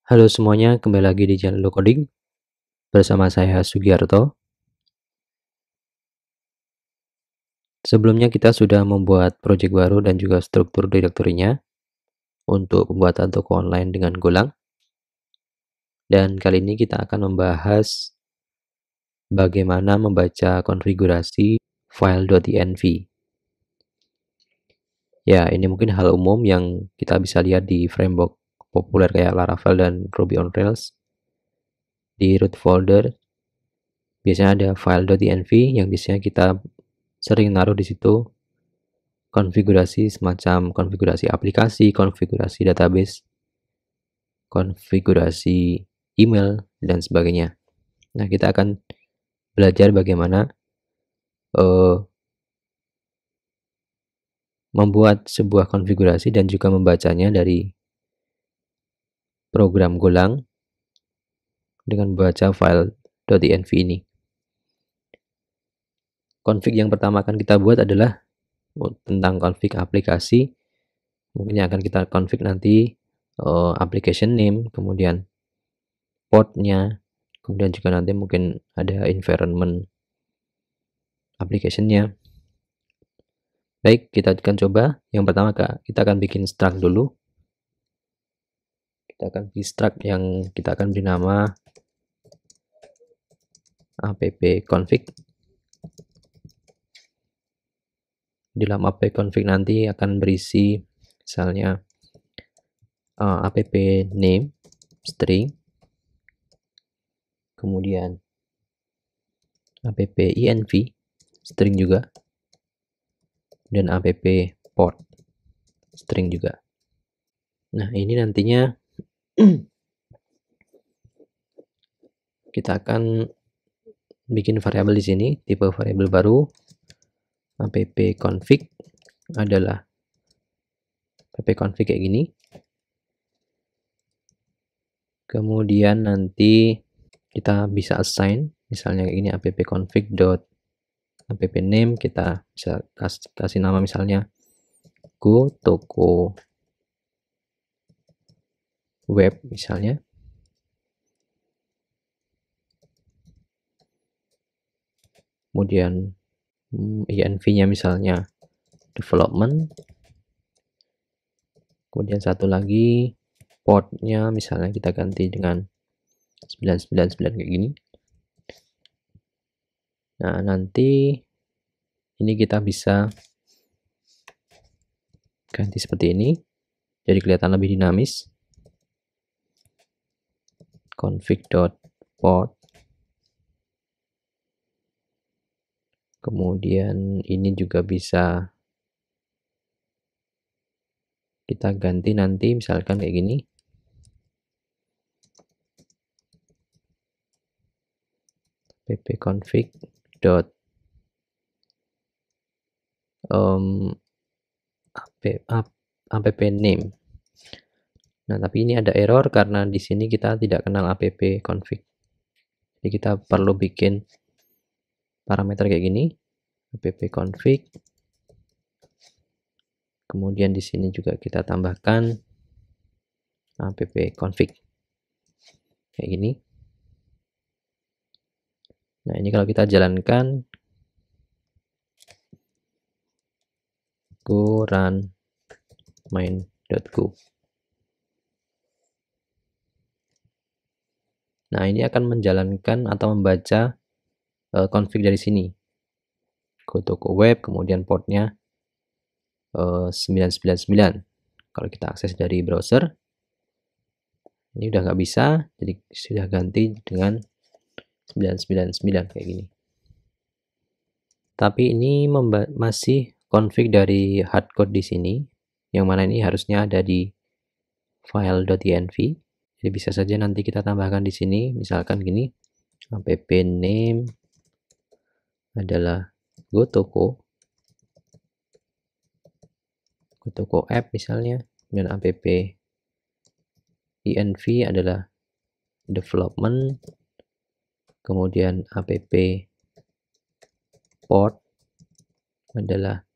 Halo semuanya, kembali lagi di channel Coding bersama saya Sugiarto. Sebelumnya kita sudah membuat project baru dan juga struktur direktorinya untuk pembuatan toko online dengan Golang. Dan kali ini kita akan membahas bagaimana membaca konfigurasi file.env. Ya, ini mungkin hal umum yang kita bisa lihat di framework populer kayak Laravel dan Ruby on Rails. Di root folder biasanya ada file.env yang biasanya kita sering naruh di situ konfigurasi semacam konfigurasi aplikasi, konfigurasi database, konfigurasi email, dan sebagainya. Nah, kita akan belajar bagaimana membuat sebuah konfigurasi dan juga membacanya dari program Golang dengan membaca file.env ini. Config yang pertama akan kita buat adalah tentang config aplikasi. Mungkin yang akan kita config nanti application name, kemudian portnya, kemudian juga nanti mungkin ada environment application-nya. Baik, kita akan coba. Yang pertama kita akan bikin struct dulu. Kita akan bikin struct yang kita akan beri nama appconfig. Di dalam appconfig nanti akan berisi misalnya app name string, kemudian app env string juga, dan app port string juga. Nah, ini nantinya kita akan bikin variabel di sini, tipe variabel baru appconfig adalah appconfig kayak gini. Kemudian nanti kita bisa assign misalnya kayak gini appconfig.appname, kita bisa kasih nama misalnya go toko web misalnya. Kemudian env-nya misalnya development. Kemudian satu lagi portnya misalnya kita ganti dengan 999 kayak gini. Nah, nanti ini kita bisa ganti seperti ini, jadi kelihatan lebih dinamis. Config.port, kemudian ini juga bisa kita ganti nanti misalkan kayak gini. appconfig dot appname. Nah, tapi ini ada error karena di sini kita tidak kenal appconfig. Jadi kita perlu bikin parameter kayak gini, appconfig. Kemudian di sini juga kita tambahkan appconfig kayak gini. Nah, ini kalau kita jalankan, go run main.go. Nah, ini akan menjalankan atau membaca config dari sini. Go toko web, kemudian portnya 999. Kalau kita akses dari browser, ini udah nggak bisa, jadi sudah ganti dengan 999 kayak gini. Tapi ini masih config dari hardcode di sini, yang mana ini harusnya ada di file.env. Jadi bisa saja nanti kita tambahkan di sini, misalkan gini, app name adalah go toko app misalnya, dan app env adalah development, kemudian app port adalah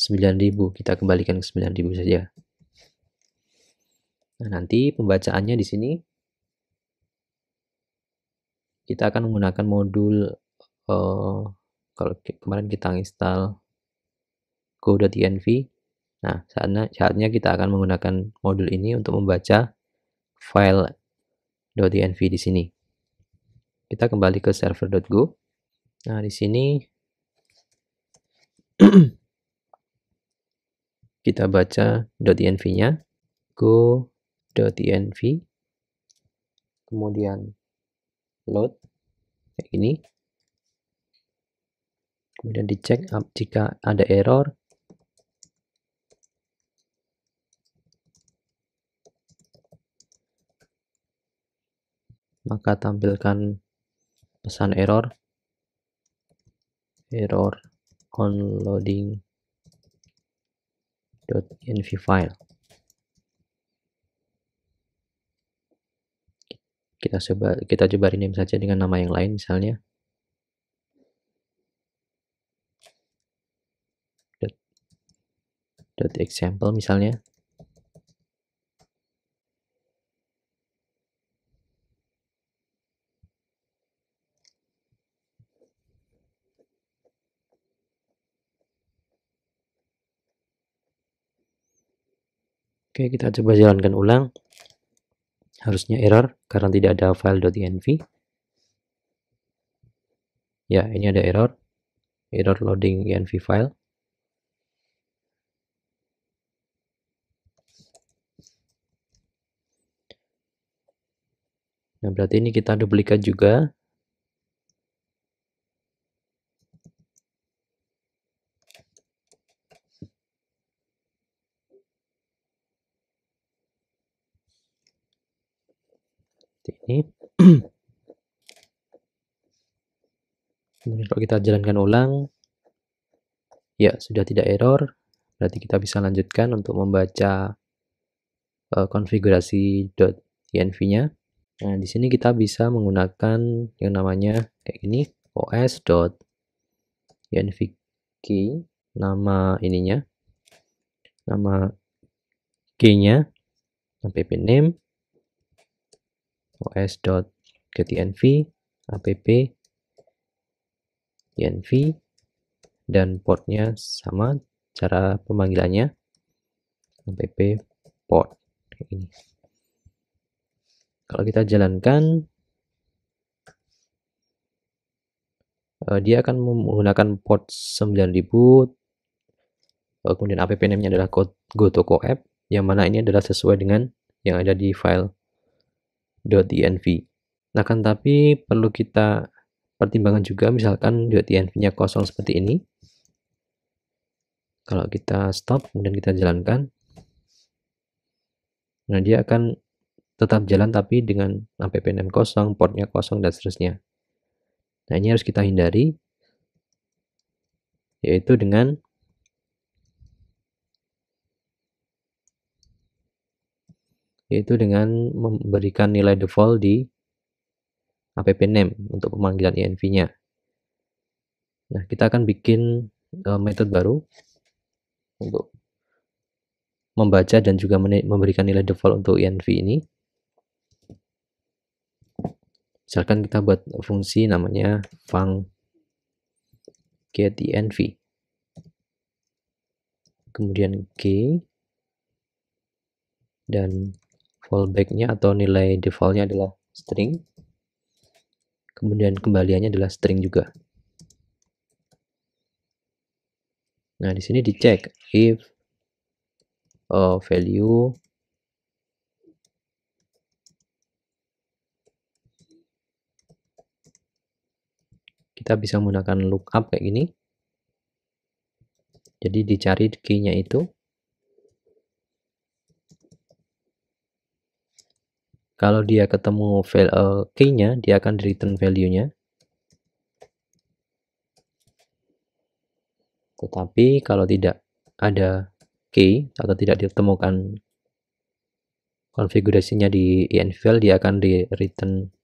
9000, kita kembalikan ke 9000 saja. Nah, nanti pembacaannya di sini kita akan menggunakan modul kalau kemarin kita install go.env. Nah, saatnya kita akan menggunakan modul ini untuk membaca file .env di sini. Kita kembali ke server.go. Nah, di sini kita baca .env-nya, go.env, kemudian load kayak gini. Kemudian dicek jika ada error. Maka tampilkan pesan error on loading .env file. Kita coba rename saja dengan nama yang lain, misalnya .example misalnya. Oke, kita coba jalankan ulang. Harusnya error karena tidak ada file .env. Ya, ini ada error loading env file. Nah, berarti ini kita duplikat juga. Ini. Kemudian kalau kita jalankan ulang, ya sudah tidak error. Berarti kita bisa lanjutkan untuk membaca konfigurasi .env-nya. Nah, di sini kita bisa menggunakan yang namanya kayak gini, os.env key, nama ininya, nama key-nya, app name, os.getenv, app env, dan portnya sama, cara pemanggilannya app port kayak ini. Kalau kita jalankan, dia akan menggunakan port 9000, kemudian app name-nya adalah gotocoapp, yang mana ini adalah sesuai dengan yang ada di file .env. Nah, kan tapi perlu kita pertimbangkan juga, misalkan .env-nya kosong seperti ini. Kalau kita stop, kemudian kita jalankan, nah dia akan tetap jalan tapi dengan app name kosong, portnya kosong, dan seterusnya. Nah, ini harus kita hindari, yaitu dengan memberikan nilai default di app name untuk pemanggilan env-nya. Nah, kita akan bikin metode baru untuk membaca dan juga memberikan nilai default untuk env ini. Misalkan kita buat fungsi namanya func getEnv, kemudian key, dan fallback-nya atau nilai default-nya adalah string, kemudian kembaliannya adalah string juga. Nah, di sini dicek if value kita bisa menggunakan lookup kayak gini. Jadi dicari key-nya itu. Kalau dia ketemu key-nya, dia akan return value-nya. Tetapi kalau tidak ada key atau tidak ditemukan konfigurasinya di env file, dia akan return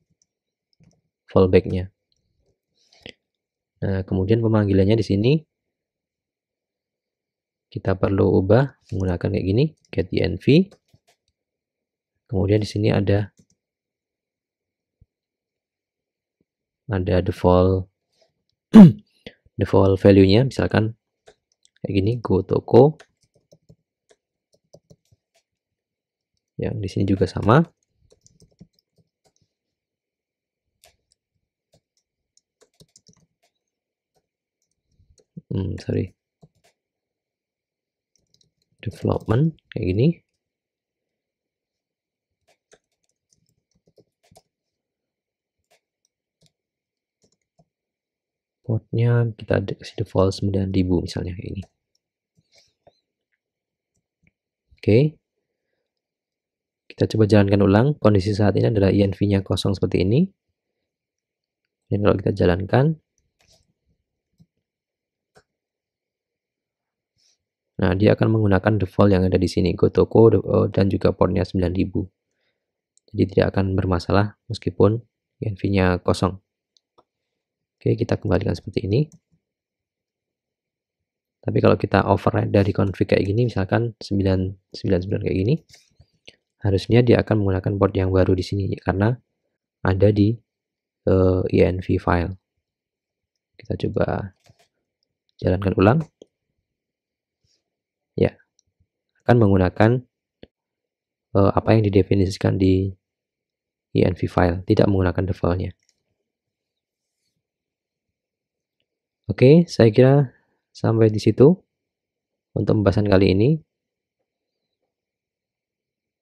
fallback-nya. Nah, kemudian pemanggilannya di sini kita perlu ubah menggunakan kayak gini, getEnv, Kemudian di sini ada default default value-nya, misalkan kayak gini, go toko. Yang di sini juga sama. Sorry. Development kayak gini. Portnya kita kasih default 9000 misalnya kayak ini. Oke. Kita coba jalankan ulang. Kondisi saat ini adalah env-nya kosong seperti ini. Dan kalau kita jalankan, nah dia akan menggunakan default yang ada di sini, GoToko dan juga portnya 9000. Jadi tidak akan bermasalah meskipun env-nya kosong. Oke, kita kembalikan seperti ini. Tapi kalau kita override dari config kayak gini, misalkan 999 kayak gini, harusnya dia akan menggunakan port yang baru di sini karena ada di env file. Kita coba jalankan ulang. Ya, akan menggunakan apa yang didefinisikan di env file, tidak menggunakan default-nya. Oke, saya kira sampai di situ untuk pembahasan kali ini.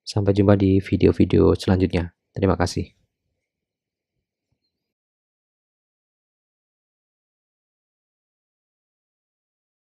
Sampai jumpa di video-video selanjutnya. Terima kasih.